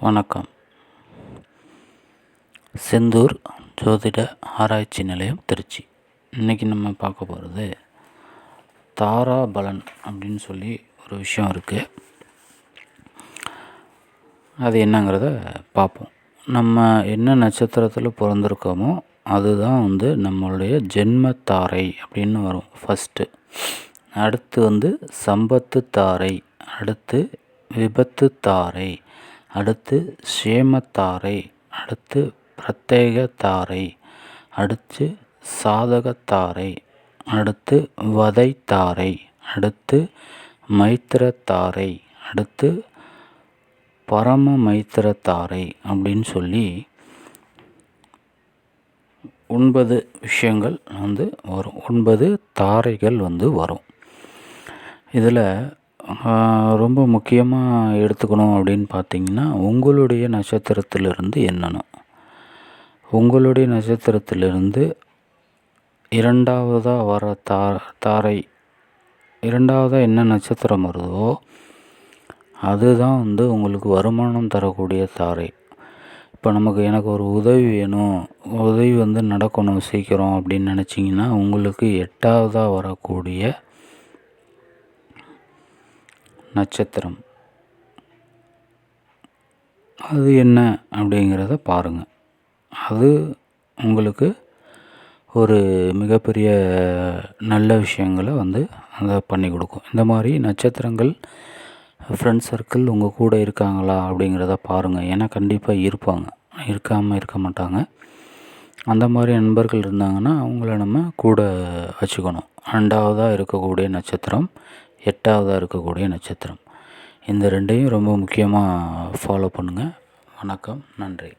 வணக்கம். செந்தூர் ஜோதிட ஆராய்ச்சி நிலையம், திருச்சி. இன்றைக்கி நம்ம பார்க்க போகிறது தாராபலன் அப்படின்னு சொல்லி ஒரு விஷயம் இருக்குது. அது என்னங்கிறத பார்ப்போம். நம்ம என்ன நட்சத்திரத்தில் பிறந்திருக்கோமோ அதுதான் நம்மளுடைய ஜென்ம தாரை அப்படின்னு வரும் ஃபஸ்ட்டு. அடுத்து சம்பத்து தாரை, அடுத்து விபத்து தாரை, அடுத்து சேமத்தாரை, அடுத்து பிரத்யேக தாரை, அடுத்து சாதகத்தாரை, அடுத்து வதை தாரை, அடுத்து மைத்திரத்தாரை, அடுத்து பரம மைத்திரத்தாரை அப்படின்னு சொல்லி 9 விஷயங்கள் வரும். 9 தாரைகள் வரும். இதில் ரொம்ப முக்கியமாக எடுத்துக்கணும் அப்படின்னு பார்த்தீங்கன்னா, உங்களுடைய நட்சத்திரத்திலிருந்து எண்ணணும். உங்களுடைய நட்சத்திரத்திலிருந்து இரண்டாவதாக வர தாரை, இரண்டாவதாக என்ன நட்சத்திரம் வருதோ அதுதான் உங்களுக்கு வருமானம் தரக்கூடிய தாரை. இப்போ எனக்கு ஒரு உதவி வேணும், உதவி நடக்கணும் சீக்கிரம் அப்படின்னு நினச்சிங்கன்னா, உங்களுக்கு 8ஆவதாக வரக்கூடிய நட்சத்திரம் அது என்ன அப்படிங்கிறத பாருங்கள். அது உங்களுக்கு ஒரு மிகப்பெரிய நல்ல விஷயங்களை அதை பண்ணி கொடுக்கும். இந்த மாதிரி நட்சத்திரங்கள் ஃப்ரெண்ட்ஸ் சர்க்கிள் உங்கள் கூட இருக்காங்களா அப்படிங்கிறத பாருங்கள். ஏன்னா கண்டிப்பாக இருப்பாங்க, இருக்காமல் இருக்க மாட்டாங்க. அந்த மாதிரி நண்பர்கள் இருந்தாங்கன்னா அவங்கள நம்ம கூட வச்சுக்கணும். 2ஆவதாக இருக்கக்கூடிய நட்சத்திரம், 8ஆவதாக இருக்கக்கூடிய நட்சத்திரம், இந்த ரெண்டையும் ரொம்ப முக்கியமாக ஃபாலோ பண்ணுங்கள். வணக்கம், நன்றி.